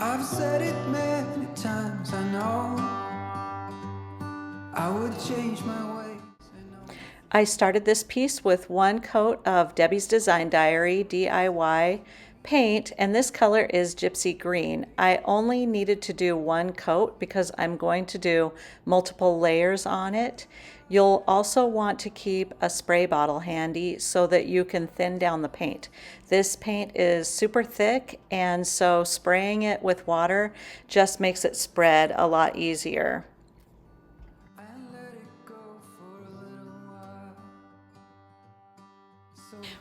I've said it many times, I know I would change my ways. I started this piece with one coat of Debi's Design Diary DIY paint, and this color is Gypsy Green. I only needed to do one coat because I'm going to do multiple layers on it. You'll also want to keep a spray bottle handy so that you can thin down the paint. This paint is super thick, and so spraying it with water just makes it spread a lot easier.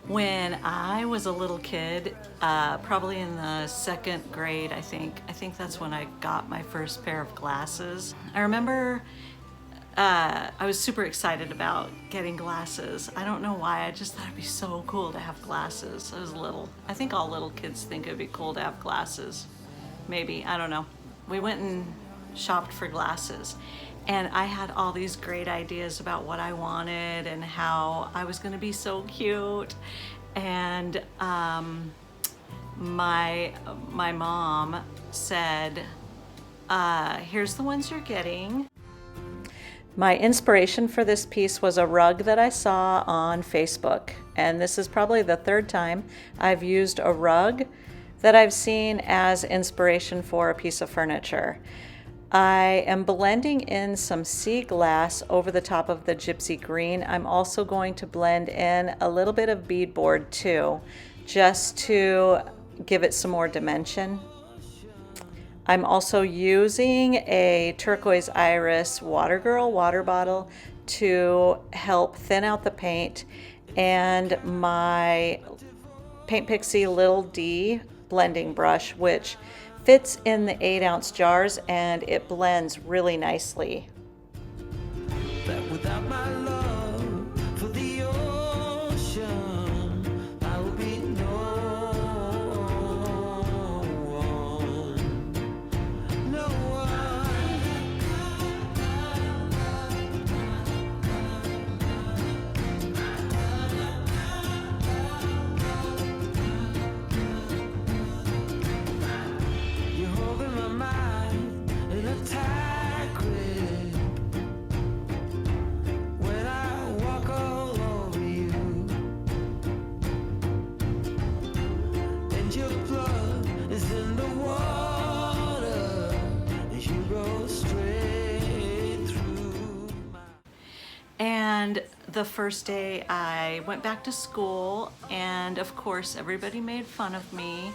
When I was a little kid, probably in the second grade, I think that's when I got my first pair of glasses. I remember I was super excited about getting glasses. I don't know why, I just thought it'd be so cool to have glasses. I was little. I think all little kids think it'd be cool to have glasses. Maybe, I don't know. We went and shopped for glasses, and I had all these great ideas about what I wanted and how I was gonna be so cute. And my mom said, here's the ones you're getting. My inspiration for this piece was a rug that I saw on Facebook, and this is probably the third time I've used a rug that I've seen as inspiration for a piece of furniture. I am blending in some sea glass over the top of the Gypsy Green. I'm also going to blend in a little bit of beadboard too, just to give it some more dimension. I'm also using a turquoise iris Water Girl water bottle to help thin out the paint, and my Paint Pixie Little D blending brush, which fits in the 8-ounce jars, and it blends really nicely. That without my love for the ocean, I will be no one. And the first day I went back to school, and of course everybody made fun of me,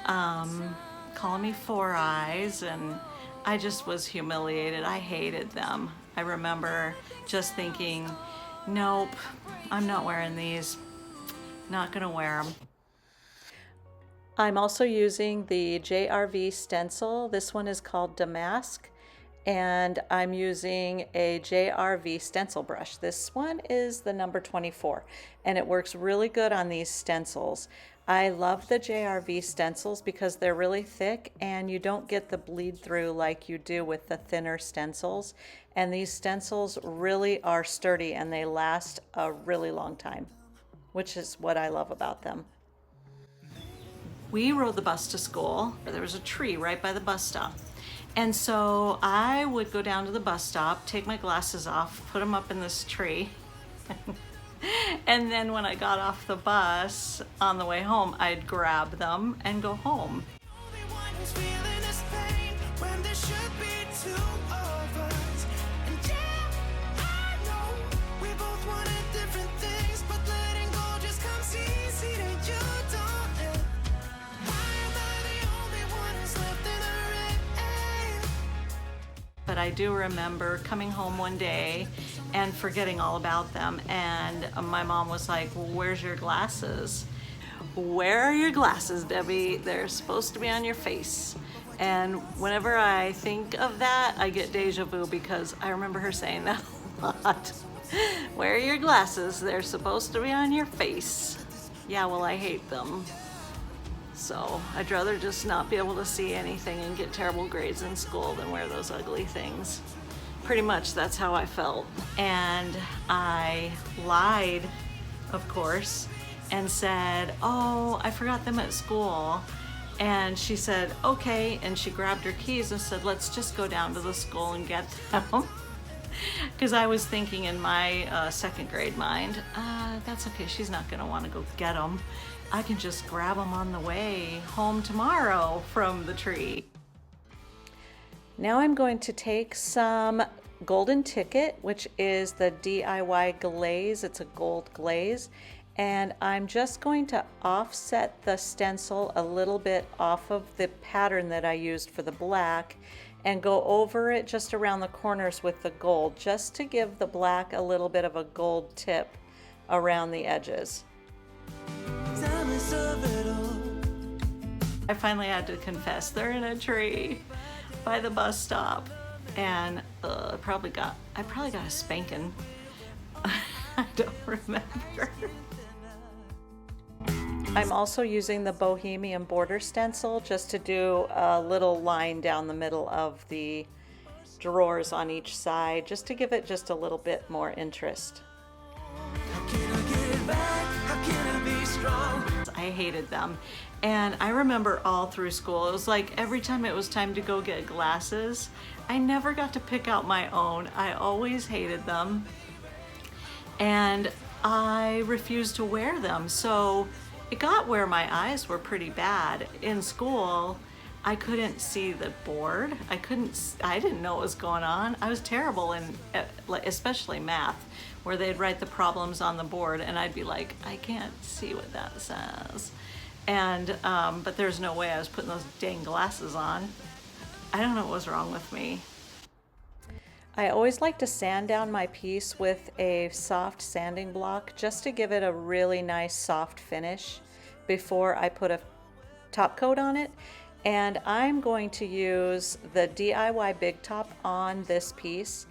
calling me Four Eyes, and I just was humiliated. I hated them. I remember just thinking, nope, I'm not wearing these, not gonna wear them. I'm also using the Jrv Stencil. This one is called Damask, and I'm using a Jrv Stencil Brush. This one is the number 24, and it works really good on these stencils. I love the Jrv stencils because they're really thick and you don't get the bleed through like you do with the thinner stencils. And these stencils really are sturdy and they last a really long time, which is what I love about them. We rode the bus to school. There was a tree right by the bus stop. And so I would go down to the bus stop, take my glasses off, put them up in this tree. And then when I got off the bus on the way home, I'd grab them and go home. But I do remember coming home one day and forgetting all about them, and my mom was like, well, where's your glasses? Where are your glasses, Debbie? They're supposed to be on your face. And whenever I think of that, I get deja vu because I remember her saying that a lot. Where are your glasses? They're supposed to be on your face. Yeah, well, I hate them. So I'd rather just not be able to see anything and get terrible grades in school than wear those ugly things. Pretty much that's how I felt. And I lied, of course, and said, oh, I forgot them at school. And she said, okay, and she grabbed her keys and said, let's just go down to the school and get them. Because I was thinking in my second grade mind, that's okay, she's not gonna wanna go get them. I can just grab them on the way home tomorrow from the tree. Now I'm going to take some Golden Ticket, which is the DIY glaze. It's a gold glaze. And I'm just going to offset the stencil a little bit off of the pattern that I used for the black and go over it just around the corners with the gold, just to give the black a little bit of a gold tip around the edges. I finally had to confess, they're in a tree by the bus stop, and I probably got a spanking. I don't remember. I'm also using the Bohemian border stencil just to do a little line down the middle of the drawers on each side, just to give it just a little bit more interest. I hated them, and I remember all through school, it was like every time it was time to go get glasses, I never got to pick out my own. I always hated them, and I refused to wear them, so it got where my eyes were pretty bad. In school, I couldn't see the board. I didn't know what was going on. I was terrible in, especially math, where they'd write the problems on the board and I'd be like, I can't see what that says. And, but there's no way I was putting those dang glasses on. I don't know what was wrong with me. I always like to sand down my piece with a soft sanding block just to give it a really nice soft finish before I put a top coat on it. And I'm going to use the DIY Big Top on this piece.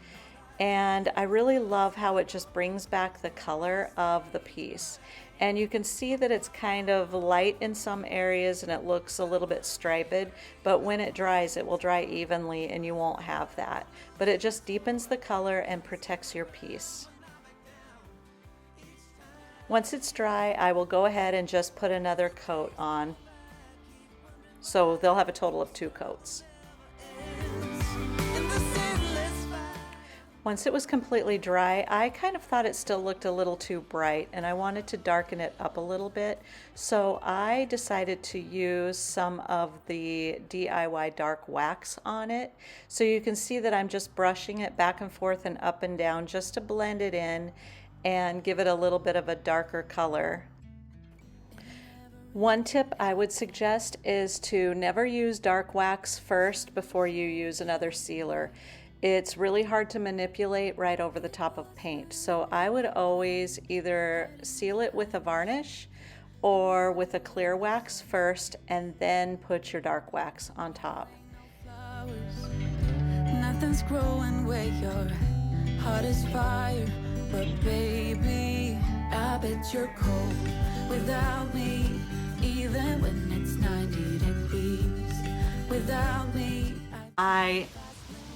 And I really love how it just brings back the color of the piece. And you can see that it's kind of light in some areas and it looks a little bit striped, but when it dries, it will dry evenly and you won't have that. But it just deepens the color and protects your piece. Once it's dry, I will go ahead and just put another coat on. So they'll have a total of 2 coats. Once it was completely dry, I kind of thought it still looked a little too bright and I wanted to darken it up a little bit. So I decided to use some of the DIY dark wax on it. So you can see that I'm just brushing it back and forth and up and down just to blend it in and give it a little bit of a darker color. One tip I would suggest is to never use dark wax first before you use another sealer. It's really hard to manipulate right over the top of paint. So I would always either seal it with a varnish or with a clear wax first and then put your dark wax on top. Nothing's growing where your heart is fire, but baby, I bet you're cold without me, even when it's 90 degrees without me. I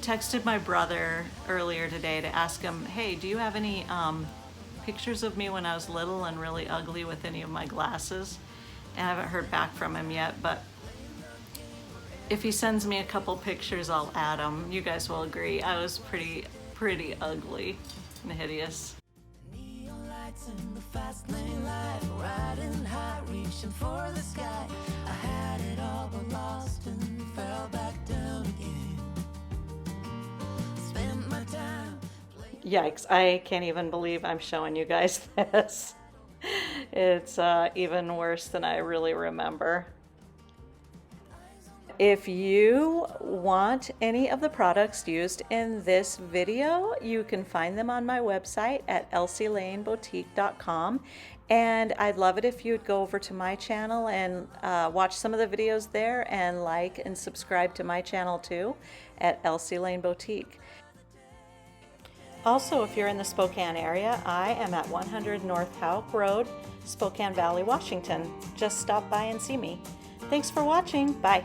texted my brother earlier today to ask him, hey, do you have any pictures of me when I was little and really ugly with any of my glasses? And I haven't heard back from him yet, but if he sends me a couple pictures, I'll add them. You guys will agree, I was pretty ugly and hideous. Neon lights in the fast lane light, riding high, reaching for the sky. I had it all but lost and fell back down again. Yikes, I can't even believe I'm showing you guys this. It's even worse than I really remember. If you want any of the products used in this video, you can find them on my website at elsielaneboutique.com. And I'd love it if you'd go over to my channel and watch some of the videos there and like and subscribe to my channel too at Elsie Lane Boutique. Also, if you're in the Spokane area, I am at 100 North Houk Road, Spokane Valley, Washington. Just stop by and see me. Thanks for watching. Bye.